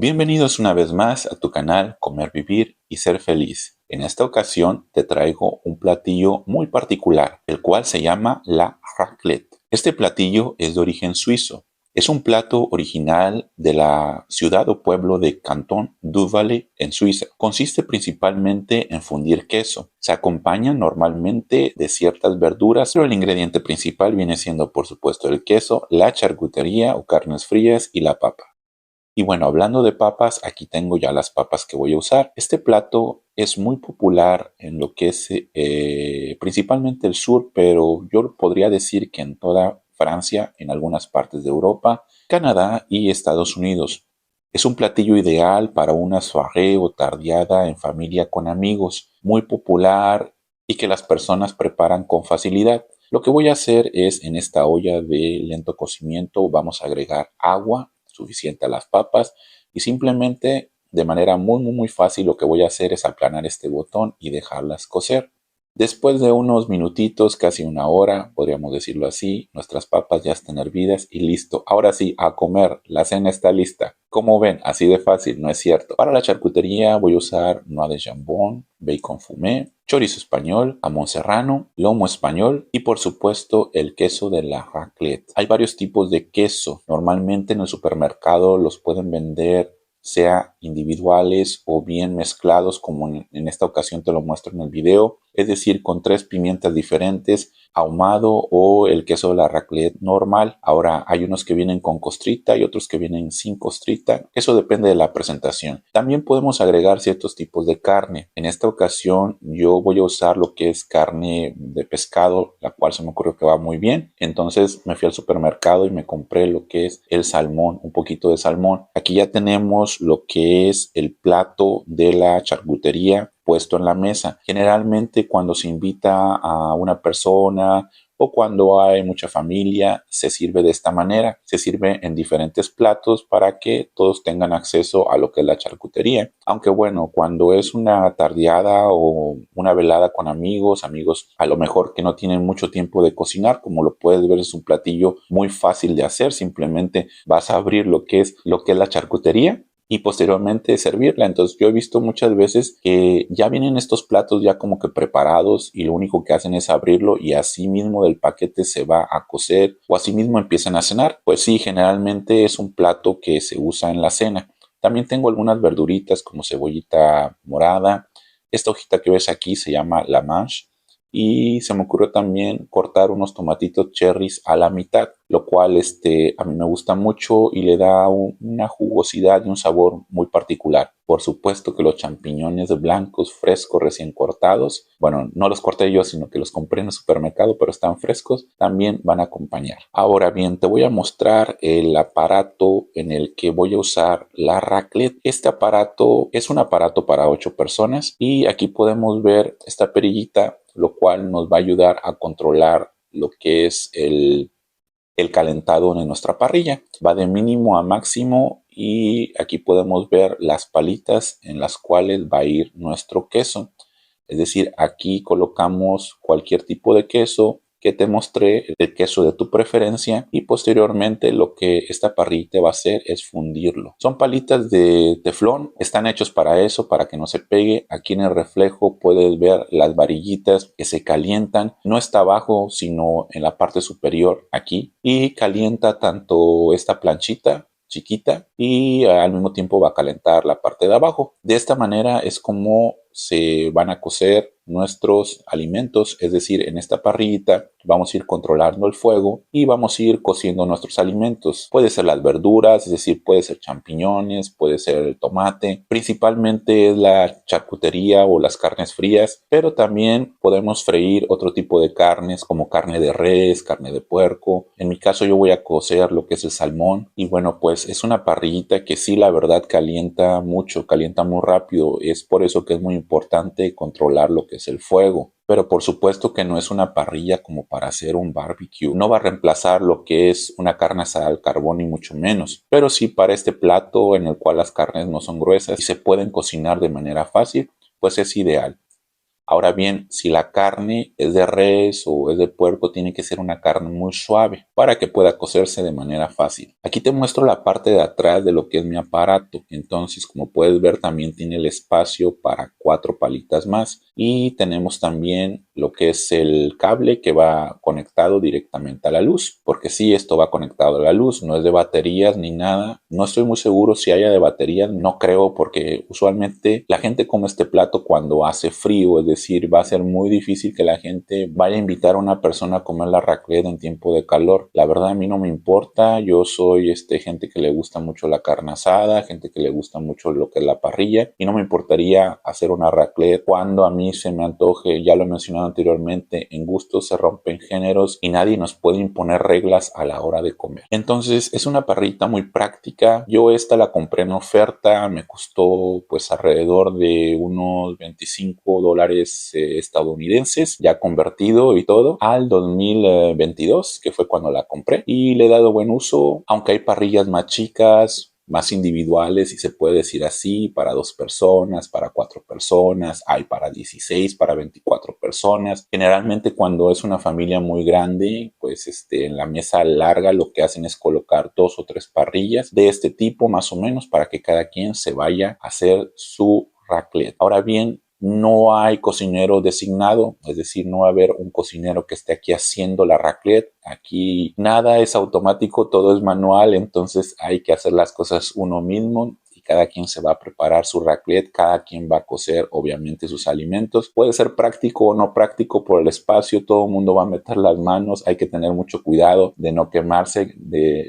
Bienvenidos una vez más a tu canal Comer, Vivir y Ser Feliz. En esta ocasión te traigo un platillo muy particular, el cual se llama la raclette. Este platillo es de origen suizo. Es un plato original de la ciudad o pueblo de Cantón du Valais en Suiza. Consiste principalmente en fundir queso. Se acompaña normalmente de ciertas verduras, pero el ingrediente principal viene siendo por supuesto el queso, la charcutería o carnes frías y la papa. Y bueno, hablando de papas, aquí tengo ya las papas que voy a usar. Este plato es muy popular en lo que es principalmente el sur, pero yo podría decir que en toda Francia, en algunas partes de Europa, Canadá y Estados Unidos. Es un platillo ideal para una soirée o tardeada en familia con amigos, muy popular y que las personas preparan con facilidad. Lo que voy a hacer es en esta olla de lento cocimiento vamos a agregar agua suficiente a las papas y simplemente de manera muy fácil lo que voy a hacer es aplanar este botón y dejarlas cocer. Después de unos minutitos, casi una hora, podríamos decirlo así, nuestras papas ya están hervidas y listo. Ahora sí, a comer, la cena está lista. Como ven, así de fácil, no es cierto. Para la charcutería voy a usar noix de jambón, bacon fumé, chorizo español, jamón serrano, lomo español y por supuesto el queso de la raclette. Hay varios tipos de queso. Normalmente en el supermercado los pueden vender sea individuales o bien mezclados como en esta ocasión te lo muestro en el video, es decir, con 3 pimientas diferentes, ahumado o el queso de la raclette normal. Ahora hay unos que vienen con costrita y otros que vienen sin costrita, eso depende de la presentación. También podemos agregar ciertos tipos de carne. En esta ocasión yo voy a usar lo que es carne de pescado, la cual se me ocurrió que va muy bien, entonces me fui al supermercado y me compré lo que es el salmón, un poquito de salmón. Aquí ya tenemos lo que es el plato de la charcutería puesto en la mesa. Generalmente cuando se invita a una persona o cuando hay mucha familia, se sirve de esta manera. Se sirve en diferentes platos para que todos tengan acceso a lo que es la charcutería. Aunque bueno, cuando es una tardeada o una velada con amigos a lo mejor que no tienen mucho tiempo de cocinar, como lo puedes ver, es un platillo muy fácil de hacer. Simplemente vas a abrir lo que es la charcutería y posteriormente servirla. Entonces yo he visto muchas veces que ya vienen estos platos ya como que preparados y lo único que hacen es abrirlo y así mismo del paquete se va a cocer o así mismo empiezan a cenar. Pues sí, generalmente es un plato que se usa en la cena. También tengo algunas verduritas como cebollita morada. Esta hojita que ves aquí se llama la manche y se me ocurrió también cortar unos tomatitos cherries a la mitad, lo cual a mí me gusta mucho y le da una jugosidad y un sabor muy particular. Por supuesto que los champiñones blancos frescos recién cortados, bueno, no los corté yo, sino que los compré en el supermercado, pero están frescos, también van a acompañar. Ahora bien, te voy a mostrar el aparato en el que voy a usar la raclette. Este aparato es un aparato para 8 personas y aquí podemos ver esta perillita, lo cual nos va a ayudar a controlar lo que es el calentado de nuestra parrilla. Va de mínimo a máximo y aquí podemos ver las palitas en las cuales va a ir nuestro queso. Es decir, aquí colocamos cualquier tipo de queso que te mostré, el queso de tu preferencia y posteriormente lo que esta parrilla va a hacer es fundirlo. Son palitas de teflón, están hechos para eso, para que no se pegue. Aquí en el reflejo puedes ver las varillitas que se calientan, no está abajo sino en la parte superior aquí y calienta tanto esta planchita chiquita y al mismo tiempo va a calentar la parte de abajo. De esta manera es como se van a cocer nuestros alimentos, es decir, en esta parrillita vamos a ir controlando el fuego y vamos a ir cociendo nuestros alimentos. Puede ser las verduras, es decir, puede ser champiñones, puede ser el tomate, principalmente es la charcutería o las carnes frías, pero también podemos freír otro tipo de carnes como carne de res, carne de puerco. En mi caso yo voy a cocer lo que es el salmón y bueno, pues es una parrillita que sí, la verdad calienta mucho, calienta muy rápido, es por eso que es muy importante controlar lo que es el fuego. Pero por supuesto que no es una parrilla como para hacer un barbecue. No va a reemplazar lo que es una carne asada al carbón ni mucho menos. Pero sí para este plato en el cual las carnes no son gruesas y se pueden cocinar de manera fácil, pues es ideal. Ahora bien, si la carne es de res o es de puerco, tiene que ser una carne muy suave para que pueda cocerse de manera fácil. Aquí te muestro la parte de atrás de lo que es mi aparato. Entonces, como puedes ver, también tiene el espacio para 4 palitas más. Y tenemos también lo que es el cable que va conectado directamente a la luz. Porque sí, esto va conectado a la luz, no es de baterías ni nada. No estoy muy seguro si haya de baterías, no creo, porque usualmente la gente come este plato cuando hace frío, es decir, va a ser muy difícil que la gente vaya a invitar a una persona a comer la raclette en tiempo de calor. La verdad a mí no me importa, yo soy gente que le gusta mucho la carne asada, gente que le gusta mucho lo que es la parrilla, y no me importaría hacer una raclette cuando a mí se me antoje. Ya lo he mencionado anteriormente, en gustos se rompen géneros y nadie nos puede imponer reglas a la hora de comer. Entonces es una parrillita muy práctica. Yo esta la compré en oferta, me costó pues alrededor de unos $25 estadounidenses, ya convertido y todo, al 2022, que fue cuando la compré, y le he dado buen uso, aunque hay parrillas más chicas, más individuales, si se puede decir así, para 2 personas, para 4 personas, hay para 16, para 24 personas. Generalmente cuando es una familia muy grande, pues en la mesa larga lo que hacen es colocar 2 o 3 parrillas de este tipo más o menos para que cada quien se vaya a hacer su raclette. Ahora bien, no hay cocinero designado, es decir, no va a haber un cocinero que esté aquí haciendo la raclette. Aquí nada es automático, todo es manual, entonces hay que hacer las cosas uno mismo. Cada quien se va a preparar su raclette, cada quien va a cocer obviamente sus alimentos. Puede ser práctico o no práctico por el espacio, todo el mundo va a meter las manos, hay que tener mucho cuidado de no quemarse,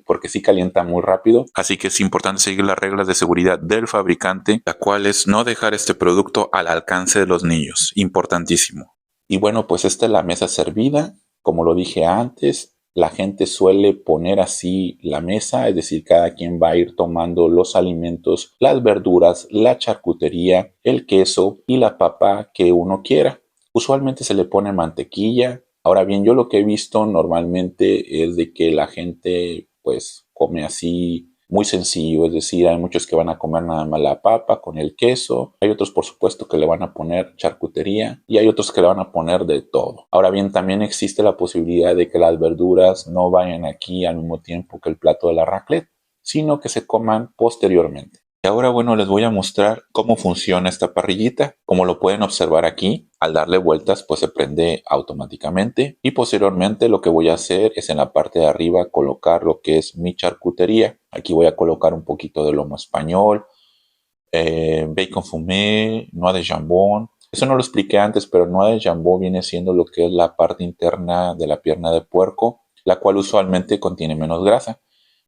porque sí calienta muy rápido. Así que es importante seguir las reglas de seguridad del fabricante, la cual es no dejar este producto al alcance de los niños, importantísimo. Y bueno, pues esta es la mesa servida, como lo dije antes. La gente suele poner así la mesa, es decir, cada quien va a ir tomando los alimentos, las verduras, la charcutería, el queso y la papa que uno quiera. Usualmente se le pone mantequilla. Ahora bien, yo lo que he visto normalmente es de que la gente pues come así muy sencillo, es decir, hay muchos que van a comer nada más la papa con el queso, hay otros por supuesto que le van a poner charcutería y hay otros que le van a poner de todo. Ahora bien, también existe la posibilidad de que las verduras no vayan aquí al mismo tiempo que el plato de la raclette, sino que se coman posteriormente. Y ahora, bueno, les voy a mostrar cómo funciona esta parrillita. Como lo pueden observar aquí, al darle vueltas pues se prende automáticamente, y posteriormente lo que voy a hacer es en la parte de arriba colocar lo que es mi charcutería. Aquí voy a colocar un poquito de lomo español, bacon fumé, noix de jambón. Eso no lo expliqué antes, pero noix de jambón viene siendo lo que es la parte interna de la pierna de puerco, la cual usualmente contiene menos grasa.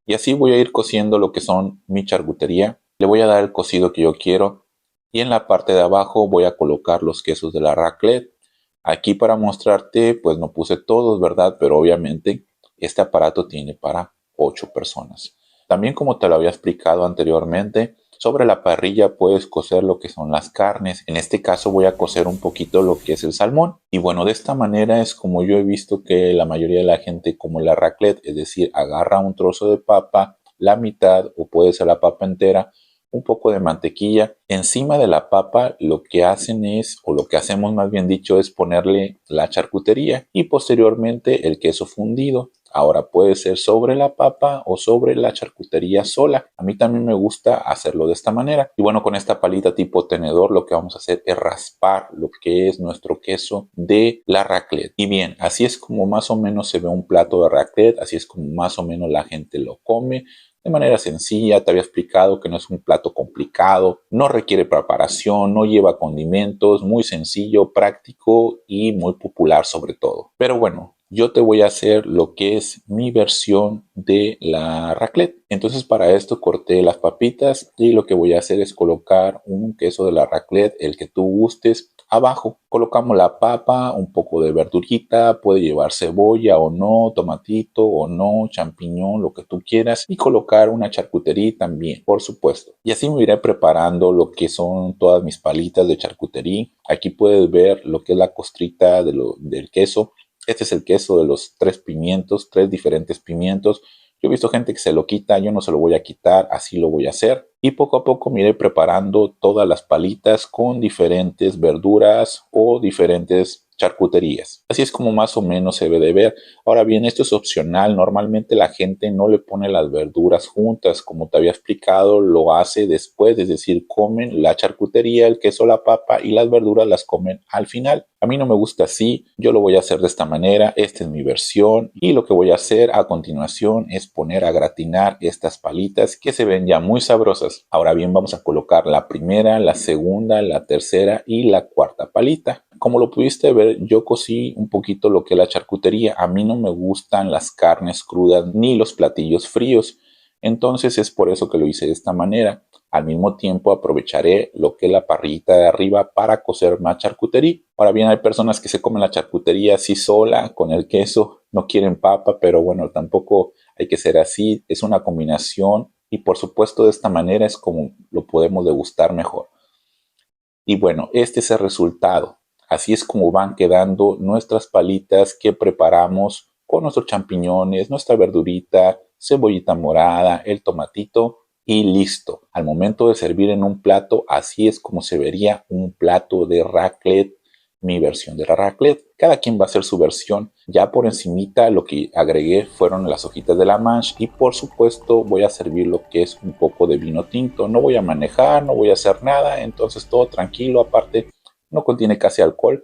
Y así voy a ir cociendo lo que son mi charcutería. Le voy a dar el cocido que yo quiero. Y en la parte de abajo voy a colocar los quesos de la raclette. Aquí para mostrarte, pues no puse todos, ¿verdad? Pero obviamente este aparato tiene para 8 personas. También, como te lo había explicado anteriormente, sobre la parrilla puedes cocer lo que son las carnes. En este caso voy a cocer un poquito lo que es el salmón. Y bueno, de esta manera es como yo he visto que la mayoría de la gente come la raclette, es decir, agarra un trozo de papa, la mitad o puede ser la papa entera, un poco de mantequilla. Encima de la papa lo que hacen es, o lo que hacemos más bien dicho, es ponerle la charcutería y posteriormente el queso fundido. Ahora puede ser sobre la papa o sobre la charcutería sola. A mí también me gusta hacerlo de esta manera. Y bueno, con esta palita tipo tenedor lo que vamos a hacer es raspar lo que es nuestro queso de la raclette. Y bien, así es como más o menos se ve un plato de raclette, así es como más o menos la gente lo come. De manera sencilla, te había explicado que no es un plato complicado, no requiere preparación, no lleva condimentos, muy sencillo, práctico y muy popular sobre todo. Pero bueno, yo te voy a hacer lo que es mi versión de la raclette. Entonces para esto corté las papitas y lo que voy a hacer es colocar un queso de la raclette, el que tú gustes. Abajo colocamos la papa, un poco de verdurita, puede llevar cebolla o no, tomatito o no, champiñón, lo que tú quieras, y colocar una charcutería también, por supuesto. Y así me iré preparando lo que son todas mis palitas de charcutería. Aquí puedes ver lo que es la costrita del queso. Este es el queso de los 3 pimientos, 3 diferentes pimientos. Yo he visto gente que se lo quita, yo no se lo voy a quitar, así lo voy a hacer. Y poco a poco me iré preparando todas las palitas con diferentes verduras o diferentes charcuterías. Así es como más o menos se debe de ver. Ahora bien, esto es opcional. Normalmente la gente no le pone las verduras juntas. Como te había explicado, lo hace después. Es decir, comen la charcutería, el queso, la papa y las verduras las comen al final. A mí no me gusta así. Yo lo voy a hacer de esta manera. Esta es mi versión. Y lo que voy a hacer a continuación es poner a gratinar estas palitas que se ven ya muy sabrosas. Ahora bien, vamos a colocar la primera, la segunda, la tercera y la cuarta palita. Como lo pudiste ver, yo cocí un poquito lo que es la charcutería. A mí no me gustan las carnes crudas ni los platillos fríos. Entonces es por eso que lo hice de esta manera. Al mismo tiempo aprovecharé lo que es la parrillita de arriba para cocer más charcutería. Ahora bien, hay personas que se comen la charcutería así sola, con el queso, no quieren papa, pero bueno, tampoco hay que ser así. Es una combinación y por supuesto de esta manera es como lo podemos degustar mejor. Y bueno, este es el resultado. Así es como van quedando nuestras palitas que preparamos con nuestros champiñones, nuestra verdurita, cebollita morada, el tomatito y listo. Al momento de servir en un plato, así es como se vería un plato de raclette, mi versión de la raclette. Cada quien va a hacer su versión. Ya por encimita lo que agregué fueron las hojitas de la manche y por supuesto voy a servir lo que es un poco de vino tinto. No voy a manejar, no voy a hacer nada, entonces todo tranquilo. Aparte no contiene casi alcohol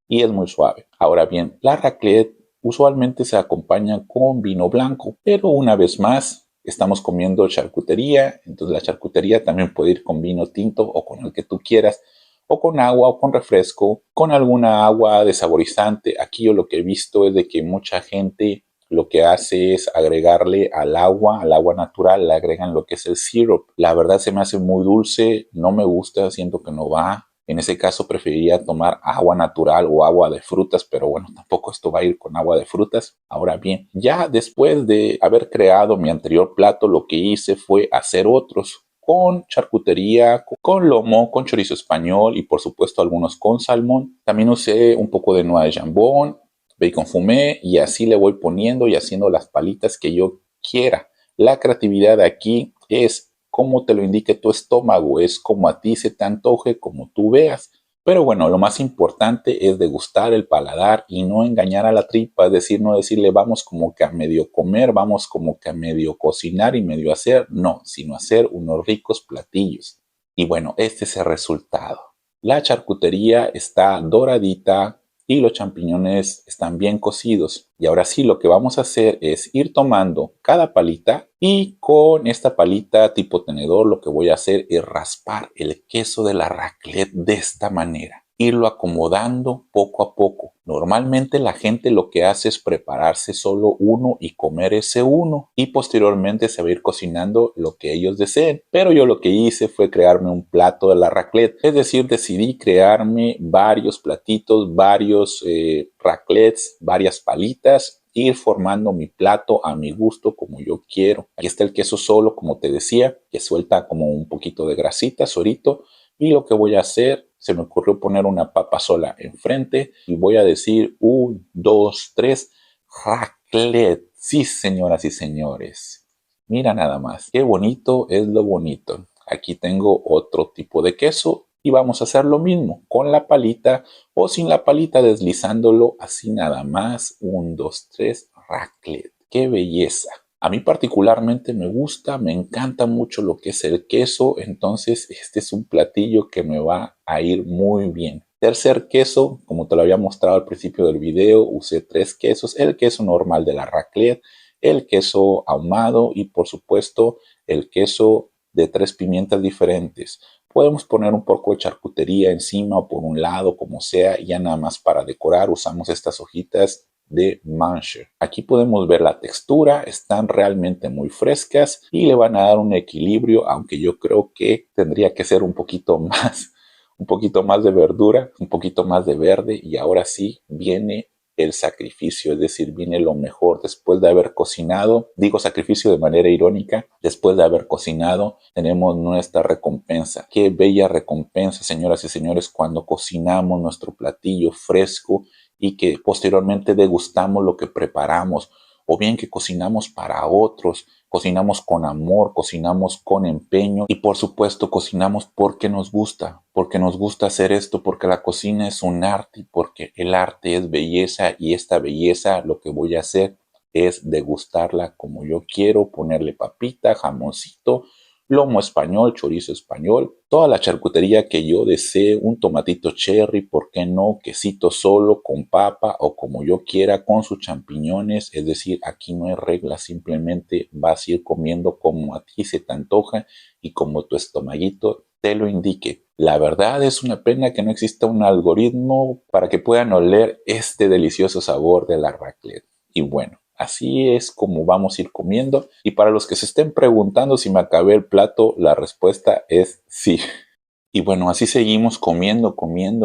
y es muy suave. Ahora bien, la raclette usualmente se acompaña con vino blanco, pero una vez más estamos comiendo charcutería, entonces la charcutería también puede ir con vino tinto o con el que tú quieras, o con agua o con refresco, con alguna agua desaborizante. Aquí yo lo que he visto es de que mucha gente lo que hace es agregarle al agua natural, le agregan lo que es el syrup. La verdad se me hace muy dulce, no me gusta, siento que no va. En ese caso preferiría tomar agua natural o agua de frutas, pero bueno, tampoco esto va a ir con agua de frutas. Ahora bien, ya después de haber creado mi anterior plato, lo que hice fue hacer otros con charcutería, con lomo, con chorizo español y por supuesto algunos con salmón. También usé un poco de noix de jambón, bacon fumé y así le voy poniendo y haciendo las palitas que yo quiera. La creatividad aquí es como te lo indique tu estómago, es como a ti se te antoje, como tú veas. Pero bueno, lo más importante es degustar el paladar y no engañar a la tripa, es decir, no decirle vamos como que a medio comer, vamos como que a medio cocinar y medio hacer, no, sino hacer unos ricos platillos. Y bueno, este es el resultado. La charcutería está doradita y los champiñones están bien cocidos. Y ahora sí, lo que vamos a hacer es ir tomando cada palita y con esta palita tipo tenedor lo que voy a hacer es raspar el queso de la raclette de esta manera. Irlo acomodando poco a poco. Normalmente la gente lo que hace es prepararse solo uno y comer ese uno y posteriormente se va a ir cocinando lo que ellos deseen. Pero yo lo que hice fue crearme un plato de la raclette, es decir, decidí crearme varios platitos, varios raclettes, varias palitas, ir formando mi plato a mi gusto como yo quiero. Aquí está el queso solo, como te decía, que suelta como un poquito de grasita, suerito. Y lo que voy a hacer, se me ocurrió poner una papa sola enfrente y voy a decir 1, 2, 3, raclette. Sí, señoras y señores. Mira nada más, qué bonito es lo bonito. Aquí tengo otro tipo de queso y vamos a hacer lo mismo con la palita o sin la palita deslizándolo así nada más. 1, 2, 3, raclette. ¡Qué belleza! A mí particularmente me gusta, me encanta mucho lo que es el queso, entonces este es un platillo que me va a ir muy bien. Tercer queso, como te lo había mostrado al principio del video, usé 3 quesos, el queso normal de la raclette, el queso ahumado y por supuesto el queso de 3 pimientas diferentes. Podemos poner un poco de charcutería encima o por un lado, como sea, y ya nada más para decorar usamos estas hojitas de manche. Aquí podemos ver la textura, están realmente muy frescas y le van a dar un equilibrio, aunque yo creo que tendría que ser un poquito más de verdura, un poquito más de verde y ahora sí viene el sacrificio, es decir, viene lo mejor después de haber cocinado, digo sacrificio de manera irónica, después de haber cocinado tenemos nuestra recompensa. Qué bella recompensa, señoras y señores, cuando cocinamos nuestro platillo fresco y que posteriormente degustamos lo que preparamos o bien que cocinamos para otros, cocinamos con amor, cocinamos con empeño y por supuesto cocinamos porque nos gusta hacer esto, porque la cocina es un arte y porque el arte es belleza y esta belleza lo que voy a hacer es degustarla como yo quiero, ponerle papita, jamoncito, lomo español, chorizo español, toda la charcutería que yo desee, un tomatito cherry, ¿por qué no? Quesito solo, con papa o como yo quiera, con sus champiñones. Es decir, aquí no hay reglas, simplemente vas a ir comiendo como a ti se te antoja y como tu estomaguito te lo indique. La verdad es una pena que no exista un algoritmo para que puedan oler este delicioso sabor de la raclette. Y bueno, así es como vamos a ir comiendo. Y para los que se estén preguntando si me acabé el plato, la respuesta es sí. Y bueno, así seguimos comiendo,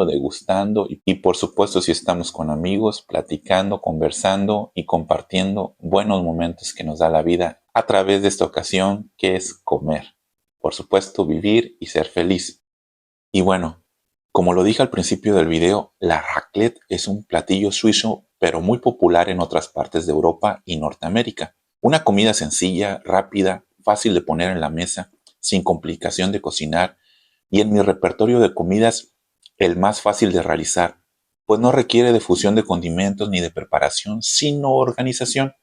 degustando y por supuesto si estamos con amigos, platicando, conversando y compartiendo buenos momentos que nos da la vida a través de esta ocasión que es comer. Por supuesto, vivir y ser feliz. Y bueno, como lo dije al principio del video, la raclette es un platillo suizo, pero muy popular en otras partes de Europa y Norteamérica. Una comida sencilla, rápida, fácil de poner en la mesa, sin complicación de cocinar, y en mi repertorio de comidas, el más fácil de realizar, pues no requiere de fusión de condimentos ni de preparación, sino organización.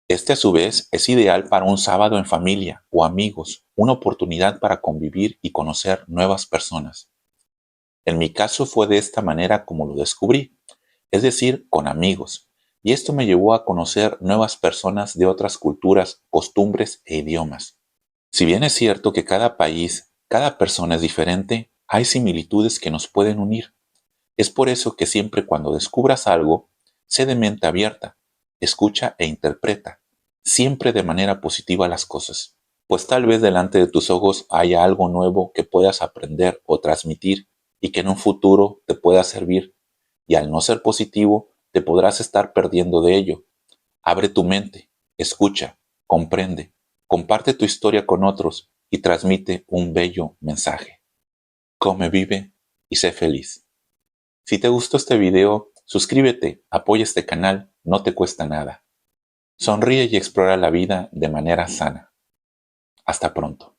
Este a su vez es ideal para un sábado en familia o amigos, una oportunidad para convivir y conocer nuevas personas. En mi caso fue de esta manera como lo descubrí, es decir, con amigos, y esto me llevó a conocer nuevas personas de otras culturas, costumbres e idiomas. Si bien es cierto que cada país, cada persona es diferente, hay similitudes que nos pueden unir. Es por eso que siempre cuando descubras algo, sé de mente abierta, escucha e interpreta, siempre de manera positiva las cosas, pues tal vez delante de tus ojos haya algo nuevo que puedas aprender o transmitir y que en un futuro te pueda servir, y al no ser positivo, te podrás estar perdiendo de ello. Abre tu mente, escucha, comprende, comparte tu historia con otros y transmite un bello mensaje. Come, vive y sé feliz. Si te gustó este video, suscríbete, apoya este canal, no te cuesta nada. Sonríe y explora la vida de manera sana. Hasta pronto.